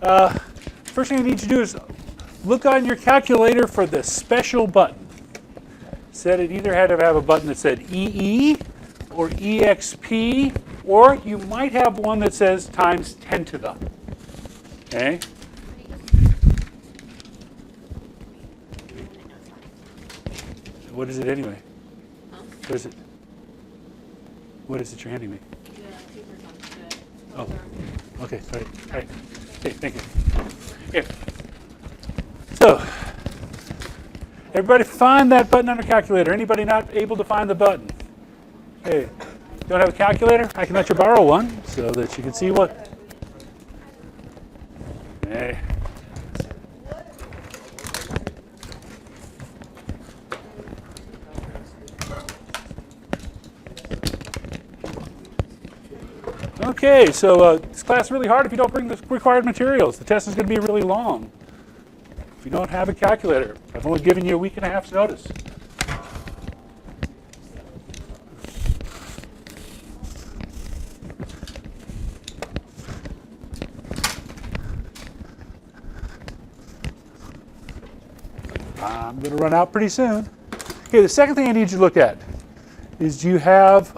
First thing I need you to do is look on your calculator for the special button. Said it either had to have a button that said EE or EXP, or you might have one that says times 10 to the. Okay? What is it anyway? What is it? What is it you're handing me? Oh, okay, sorry. All right. Okay, thank you. Okay. So, everybody find that button on your calculator. Anybody not able to find the button? Hey, don't have a calculator? I can let you borrow one so that you can see what. Hey. Okay, so this class is really hard if you don't bring the required materials. The test is going to be really long. If you don't have a calculator, I've only given you a week and a half's notice. I'm going to run out pretty soon. Okay, the second thing I need you to look at is you have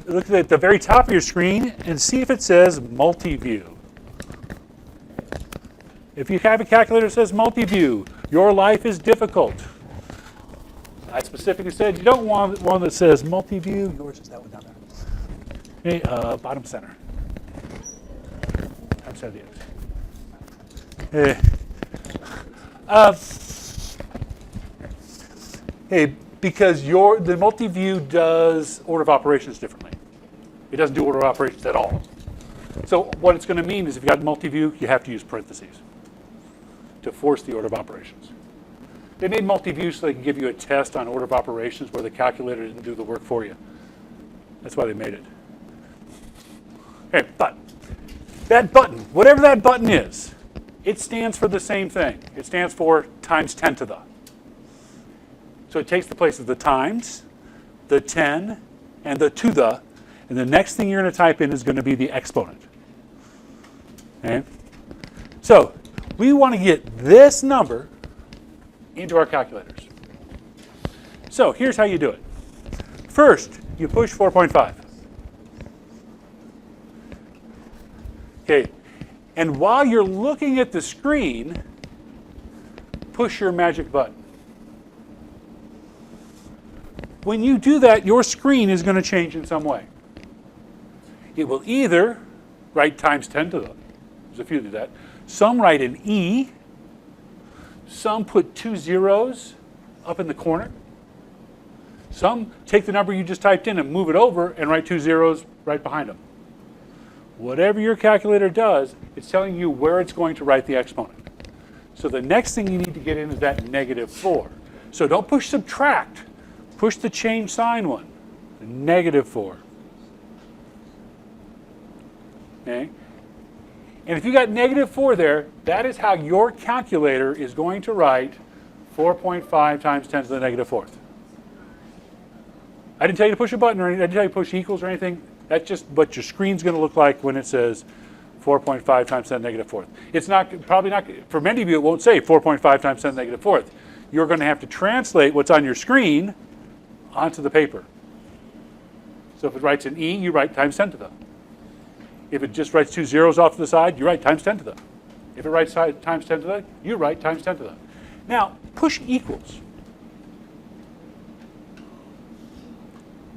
look at the very top of your screen and see if it says multi-view. If you have a calculator that says multi-view, your life is difficult. I specifically said you don't want one that says multi-view. Yours is that one down there. Okay, bottom center. Outside the X. Hey, because the multi-view does order of operations differently. It doesn't do order of operations at all. So what it's going to mean is if you've got multi-view, you have to use parentheses to force the order of operations. They made multi-view so they can give you a test on order of operations where the calculator didn't do the work for you. That's why they made it. Okay, but that button, whatever that button is, it stands for the same thing. It stands for times 10 to the. So it takes the place of the times, the 10, and the to the, and the next thing you're going to type in is going to be the exponent. Okay? So we want to get this number into our calculators. So here's how you do it. First, you push 4.5. Okay, and while you're looking at the screen, push your magic button. When you do that, your screen is going to change in some way. It will either write times 10 to the, there's a few that do that. Some write an E. Some put 2 zeros up in the corner. Some take the number you just typed in and move it over and write 2 zeros right behind them. Whatever your calculator does, it's telling you where it's going to write the exponent. So the next thing you need to get in is that -4. So don't push subtract. Push the change sign one, the -4. Okay? And if you got -4 there, that is how your calculator is going to write 4.5 times 10 to the -4th. I didn't tell you to push a button or anything. I didn't tell you to push equals or anything. That's just what your screen's going to look like when it says 4.5 times 10 to the -4th. It's probably not, for many of you, it won't say 4.5 times 10 to the -4th. You're going to have to translate what's on your screen onto the paper. So if it writes an E, you write times 10 to the. If it just writes 2 zeros off to the side, you write times 10 to the. If it writes times 10 to the, you write times 10 to the. Now, push equals.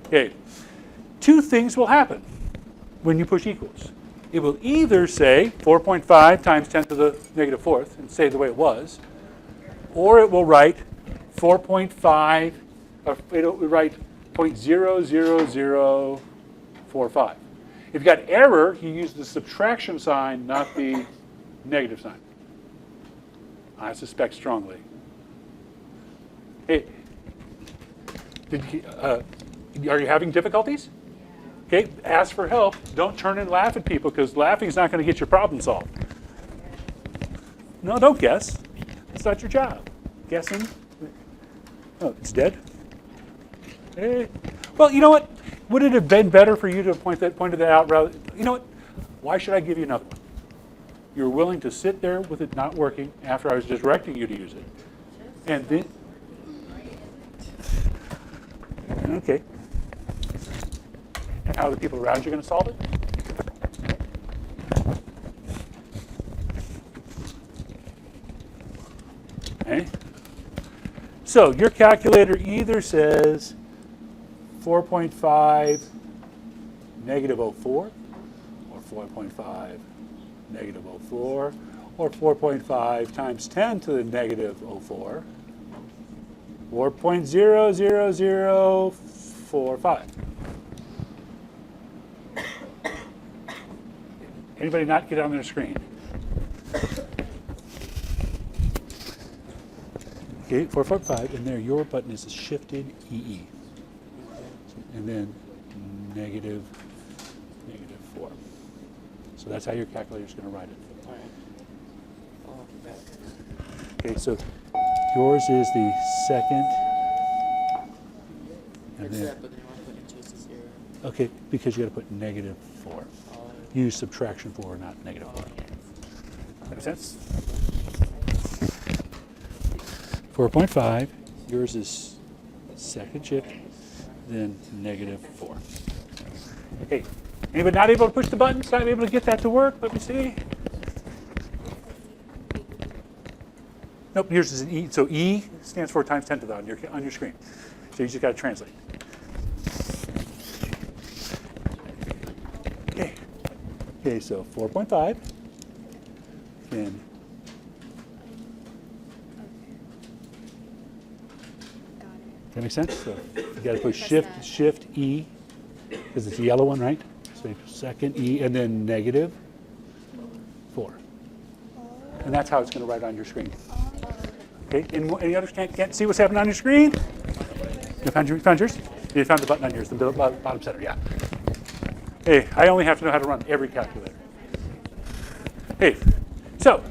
Okay, two things will happen when you push equals. It will either say 4.5 times 10 to the -4th and say the way it was, or it will write 4.5, or it'll write 0.00045. If you've got error, you use the subtraction sign, not the negative sign. I suspect strongly. Hey, are you having difficulties? Okay, ask for help. Don't turn and laugh at people because laughing is not going to get your problem solved. No, don't guess. It's not your job. Guessing. Oh, it's dead. Hey. Well, you know what? Would it have been better for you to have pointed that out rather? You know what? Why should I give you another one? You're willing to sit there with it not working after I was just directing you to use it, and then okay. And how are the people around you going to solve it? Okay. So your calculator either says 4.5 negative 04, or 4.5 negative 04, or 4.5 times 10 to the negative 04, 4.00045. Anybody not get on their screen? Okay, 4.5, and there your button is shifted EE. And then negative 4. So that's how your calculator is going to write it. All right. I'll be back. Okay, so yours is the second. And Except, but then I want to put into a 0. okay, because you got to put negative 4. Use subtraction 4, not negative 4. Make sense? 4.5. Yours is second shift, then negative 4. Okay. Anybody not able to push the buttons? Not able to get that to work? Let me see. Nope, yours is an E. So E stands for times 10 to the on your screen. So you just got to translate. Okay. Okay, so 4.5. Then that make sense? So you got to push shift E, because it's the yellow one, right? So second E, and then negative 4. And that's how it's going to write on your screen. Okay, any others can't see what's happening on your screen? You found yours? You found the button on yours, the bottom center, yeah. Hey, I only have to know how to run every calculator. Hey, so.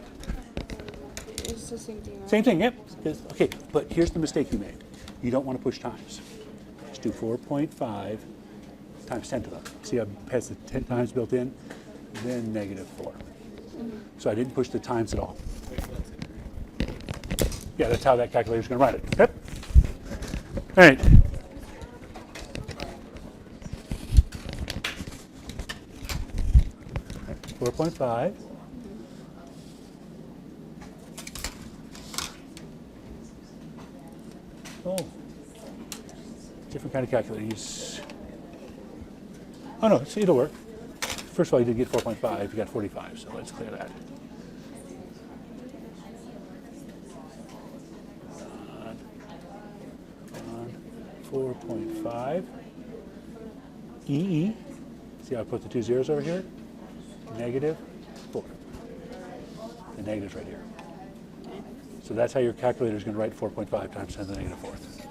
It's the same thing, right? Same thing, yep. Okay, but here's the mistake you made. You don't want to push times. Just do 4.5 times 10 to the. See how it has the 10 times built in? Then negative 4. So I didn't push the times at all. Yeah, that's how that calculator is going to write it. Yep. All right. $4.5. Oh, different kind of calculator. Oh no, it'll work. First of all, you did get 4.5. You got 45, so let's clear that. 4.5 EE. See how I put the 2 zeros over here? Negative 4. The negative's right here. So that's how your calculator is going to write 4.5 times 10 to the negative 4th.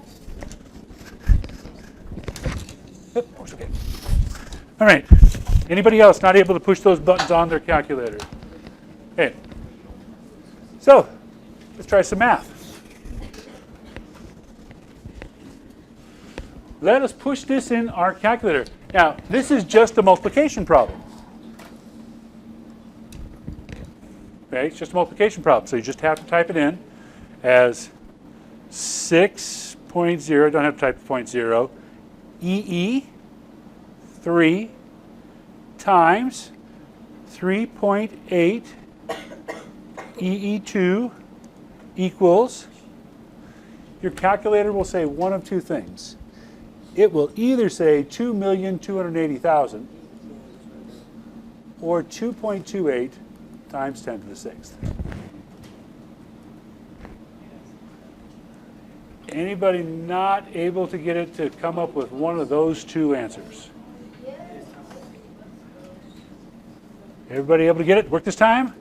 Yep, works okay. All right. Anybody else not able to push those buttons on their calculator? Okay. So let's try some math. Let us push this in our calculator. Now, this is just a multiplication problem. Okay, it's just a multiplication problem. So you just have to type it in as 6.0, don't have to type 0.0, EE 3 times 3.8 EE2 equals, your calculator will say one of two things. It will either say 2,280,000 or 2.28 times 10 to the 6th. Anybody not able to get it to come up with one of those two answers? Everybody able to get it? Work this time?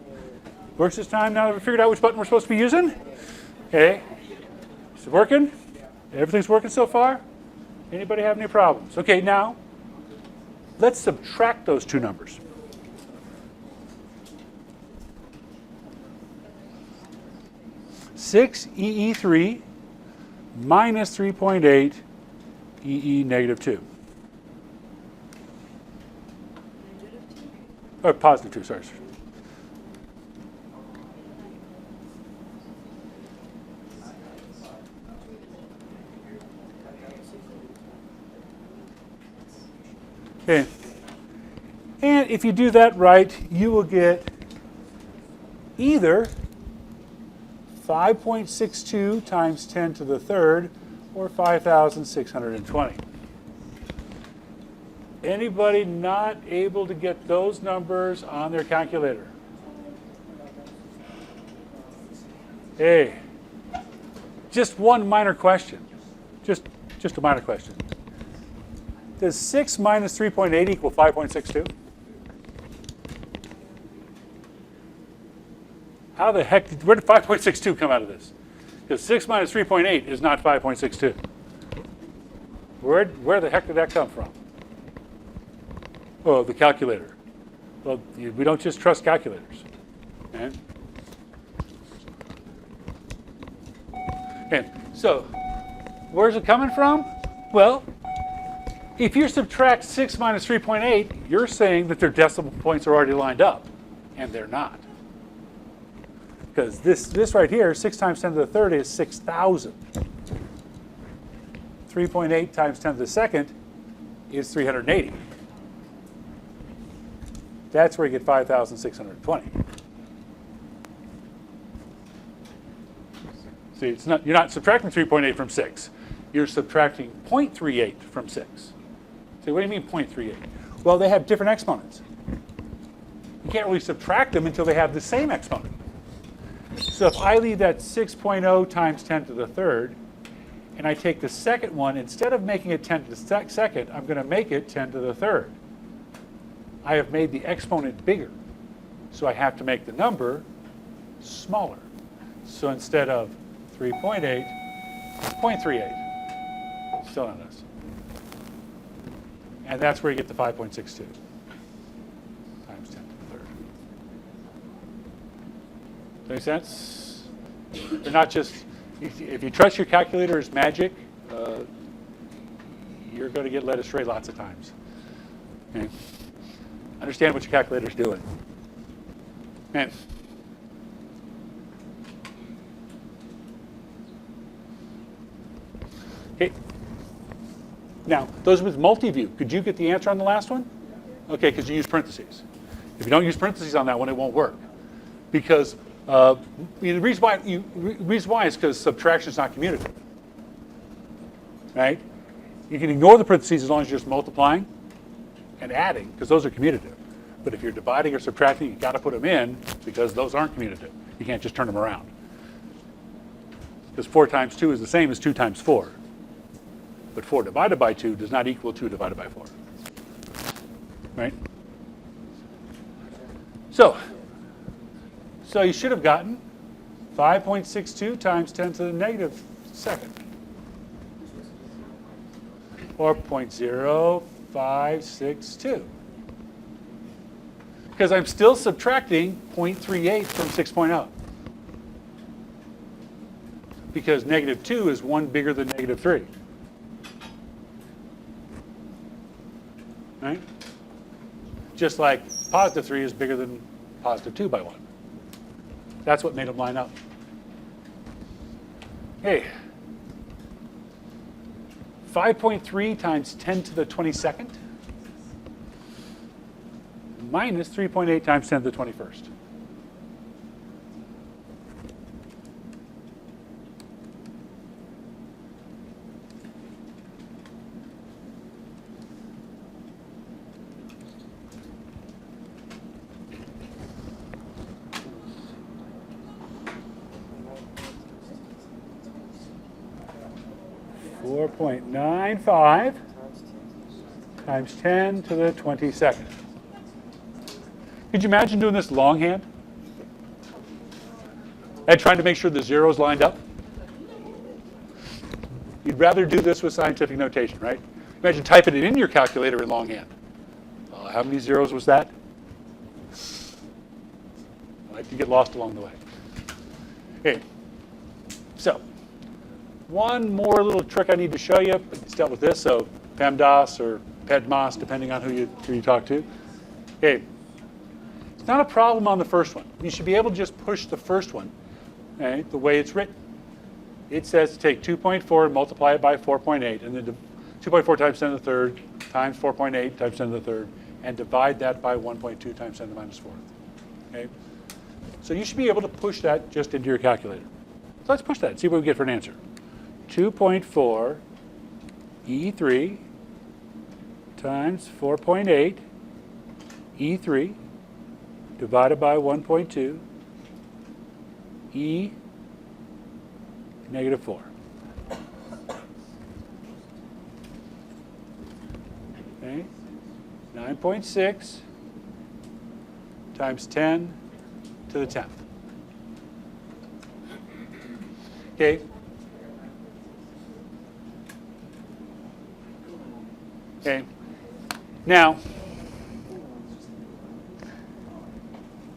Works this time now that we figured out which button we're supposed to be using? Okay. Is it working? Everything's working so far? Anybody have any problems? Okay, now let's subtract those two numbers. Six EE3 minus 3.8 EE negative 2. or positive 2, sorry. Okay. And if you do that right, you will get either 5.62 times 10 to the third or 5,620. Anybody not able to get those numbers on their calculator? Hey, just one minor question. Just a minor question. Does 6 minus 3.8 equal 5.62? How the heck, where did 5.62 come out of this? Because 6 minus 3.8 is not 5.62. Where the heck did that come from? Oh, the calculator. Well, we don't just trust calculators. Okay? Okay, so where's it coming from? Well, if you subtract 6 minus 3.8, you're saying that their decimal points are already lined up, and they're not. Because this right here, 6 times 10 to the third is 6,000. 3.8 times 10 to the second is 380. That's where you get 5,620. See, it's not, you're not subtracting 3.8 from 6. You're subtracting 0.38 from 6. See, what do you mean 0.38? Well, they have different exponents. You can't really subtract them until they have the same exponent. So if I leave that 6.0 times 10 to the third, and I take the second one, instead of making it 10 to the second, I'm going to make it 10 to the third. I have made the exponent bigger, so I have to make the number smaller. So instead of 3.8, 0.38, still on this. And that's where you get the 5.62 times 10 to the third. Does that make sense? They're not just, if you trust your calculator as magic, you're going to get led astray lots of times. Okay. Understand what your calculator's doing. And okay. Now, those with multi-view, could you get the answer on the last one? Okay, because you use parentheses. If you don't use parentheses on that one, it won't work. Because the reason why is because subtraction is not commutative. Right? You can ignore the parentheses as long as you're just multiplying and adding, because those are commutative. But if you're dividing or subtracting, you've got to put them in, because those aren't commutative. You can't just turn them around. Because 4 times 2 is the same as 2 times 4. But 4 divided by 2 does not equal 2 divided by 4. Right? So you should have gotten 5.62 times 10 to the negative second. Or 0.0562. Because I'm still subtracting 0.38 from 6.0. Because negative 2 is 1 bigger than negative 3. Right? Just like positive 3 is bigger than positive 2 by 1. That's what made them line up. Hey, 5.3 times 10 to the 22nd minus 3.8 times 10 to the 21st. .95 times 10 to the 22nd. Could you imagine doing this longhand? And trying to make sure the zeros lined up? You'd rather do this with scientific notation, right? Imagine typing it in your calculator in longhand. How many zeros was that? I like to get lost along the way. Okay, so one more little trick I need to show you, but it's dealt with this, so PEMDAS or PEDMAS, depending on who you talk to. Okay, It's not a problem on the first one. You should be able to just push the first one, okay, the way it's written. It says to take 2.4 and multiply it by 4.8, and then 2.4 times 10 to the third times 4.8 times 10 to the third, and divide that by 1.2 times 10 to the minus fourth. Okay? So you should be able to push that just into your calculator. So let's push that and see what we get for an answer. 2.4 E3 times 4.8 E3 divided by 1.2 E negative 4. Okay, 9.6 times 10 to the 10th. Okay. Okay. Now,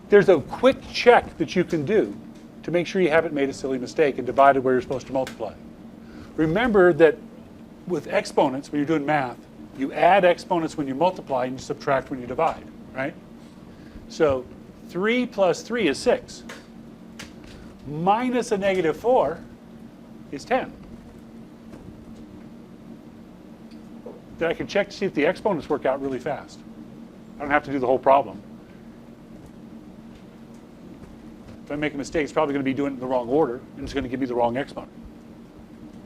there's a quick check that you can do to make sure you haven't made a silly mistake and divided where you're supposed to multiply. Remember that with exponents, when you're doing math, you add exponents when you multiply and you subtract when you divide, right? So 3 plus 3 is 6. Minus a negative 4 is 10. Then I can check to see if the exponents work out really fast. I don't have to do the whole problem. If I make a mistake, it's probably going to be doing it in the wrong order, and it's going to give me the wrong exponent.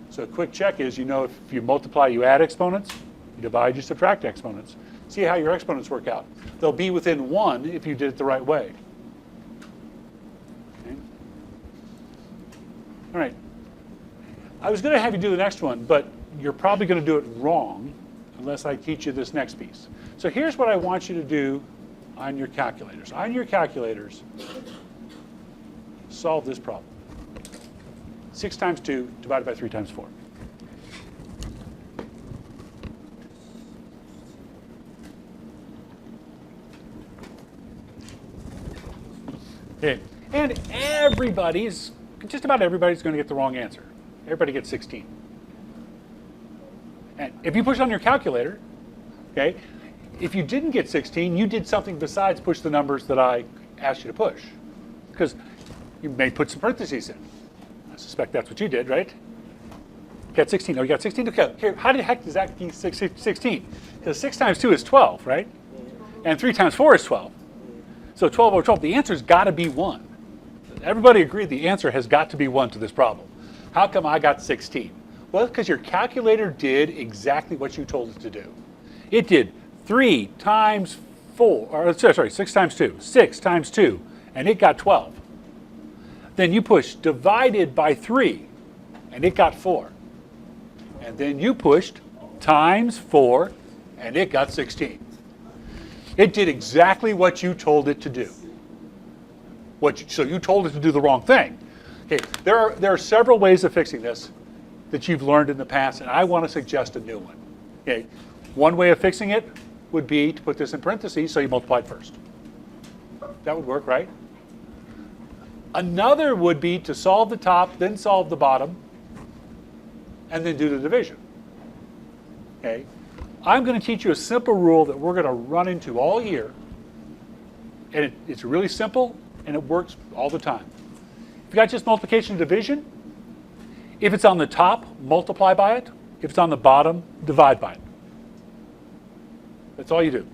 So a quick check is, you know, if you multiply, you add exponents. You divide, you subtract exponents. See how your exponents work out. They'll be within 1 if you did it the right way. Okay. All right. I was going to have you do the next one, but you're probably going to do it wrong unless I teach you this next piece. So here's what I want you to do on your calculators. On your calculators, solve this problem. 6 times 2 divided by 3 times 4. Okay. And just about everybody's going to get the wrong answer. Everybody gets 16. And if you push on your calculator, okay, if you didn't get 16, you did something besides push the numbers that I asked you to push. Because you may put some parentheses in. I suspect that's what you did, right? Got 16. Oh, you got 16? Okay. Here, how the heck does that be 16? Because 6 times 2 is 12, right? And 3 times 4 is 12. So 12 over 12, the answer's got to be 1. Everybody agreed the answer has got to be 1 to this problem. How come I got 16? Well, because your calculator did exactly what you told it to do. It did 3 times 4, or sorry, 6 times 2. 6 times 2, and it got 12. Then you pushed divided by 3, and it got 4. And then you pushed times 4, and it got 16. It did exactly what you told it to do. So you told it to do the wrong thing. Okay, there are several ways of fixing this that you've learned in the past, and I want to suggest a new one. Okay, one way of fixing it would be to put this in parentheses so you multiplied first. That would work, right? Another would be to solve the top, then solve the bottom, and then do the division. Okay, I'm going to teach you a simple rule that we're going to run into all year, and it's really simple, and it works all the time. If you got just multiplication and division, if it's on the top, multiply by it. If it's on the bottom, divide by it. That's all you do.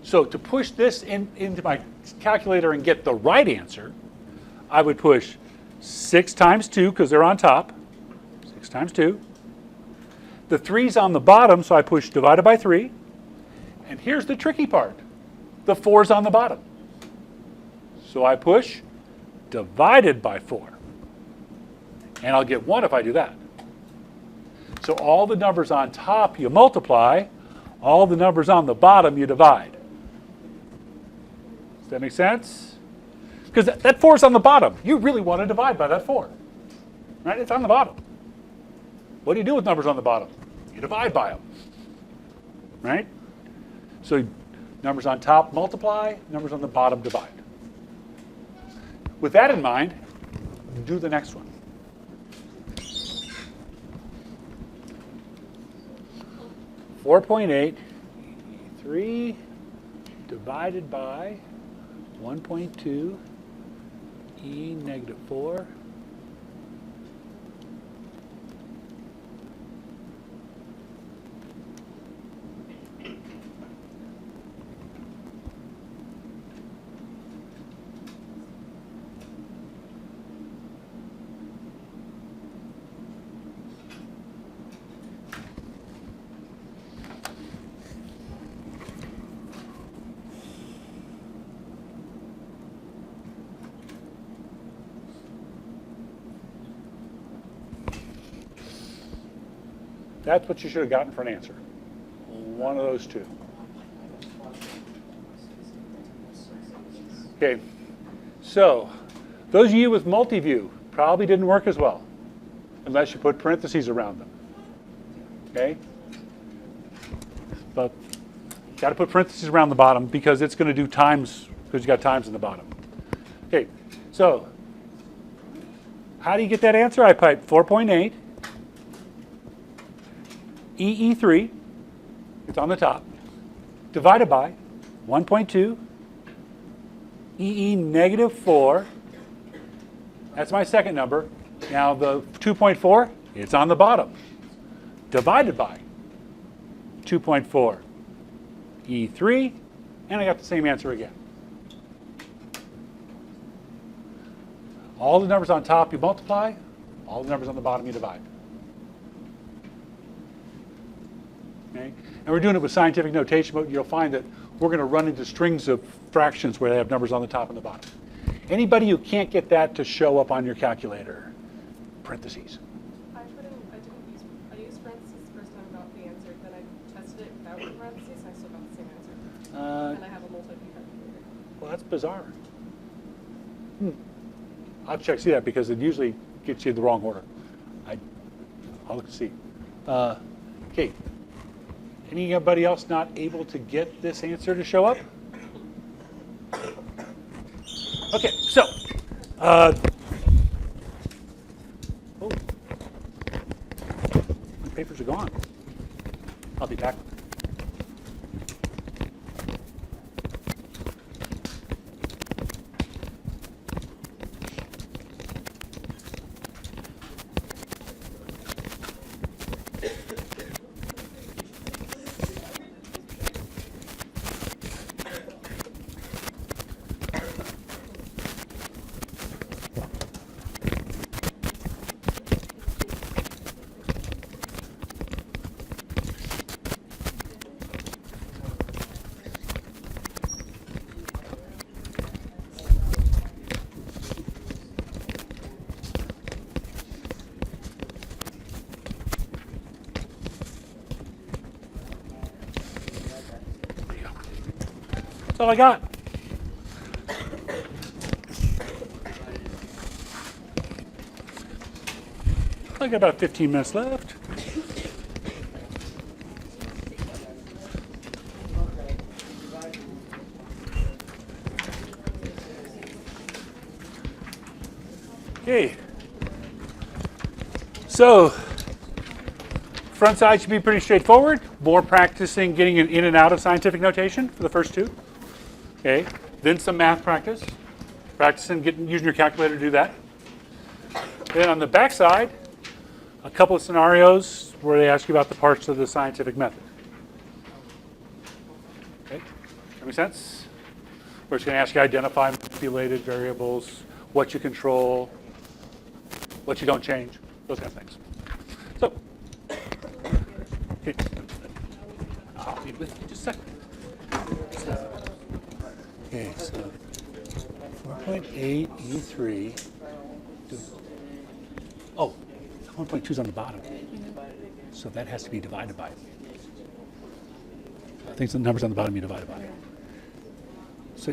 So to push this into my calculator and get the right answer, I would push 6 times 2, because they're on top. 6 times 2. The 3's on the bottom, so I push divided by 3. And here's the tricky part. The 4's on the bottom. So I push divided by 4. And I'll get 1 if I do that. So all the numbers on top you multiply, all the numbers on the bottom you divide. Does that make sense? Because that 4's on the bottom. You really want to divide by that 4. Right? It's on the bottom. What do you do with numbers on the bottom? You divide by them. Right? So numbers on top multiply, numbers on the bottom divide. With that in mind, do the next one. 4.8 3 divided by 1.2 e negative 4 That's what you should have gotten for an answer. One of those two. Okay, so those of you with multi-view probably didn't work as well unless you put parentheses around them. Okay? But got to put parentheses around the bottom because it's going to do times, because you got times in the bottom. Okay, so how do you get that answer? I type 4.8 EE3, it's on the top, divided by 1.2 EE negative 4, that's my second number. Now the 2.4, it's on the bottom, divided by 2.4 E3, and I got the same answer again. All the numbers on top you multiply, all the numbers on the bottom you divide. Okay? And we're doing it with scientific notation, but you'll find that we're going to run into strings of fractions where they have numbers on the top and the bottom. Anybody who can't get that to show up on your calculator, parentheses. I used parentheses the first time I got the answer, then I tested it without parentheses, and I still got the same answer. And I have a multi-view calculator. Well, that's bizarre. I'll check see that because it usually gets you the wrong order. I'll look and see. Okay. Anybody else not able to get this answer to show up? Okay, so oh, my papers are gone. I'll be back. That's all I got. I got about 15 minutes left. Okay. So, front side should be pretty straightforward. More practicing getting in and out of scientific notation for the first two. Okay, then some math practice. Practicing using your calculator to do that. Then on the back side, a couple of scenarios where they ask you about the parts of the scientific method. Okay, that make sense? Where it's going to ask you to identify manipulated variables, what you control, what you don't change, those kind of things. So, okay. I'll be with you just a second. Okay, so 4.8 E3. Oh, 1.2 is on the bottom. So that has to be divided by. I think the numbers on the bottom you divided by. So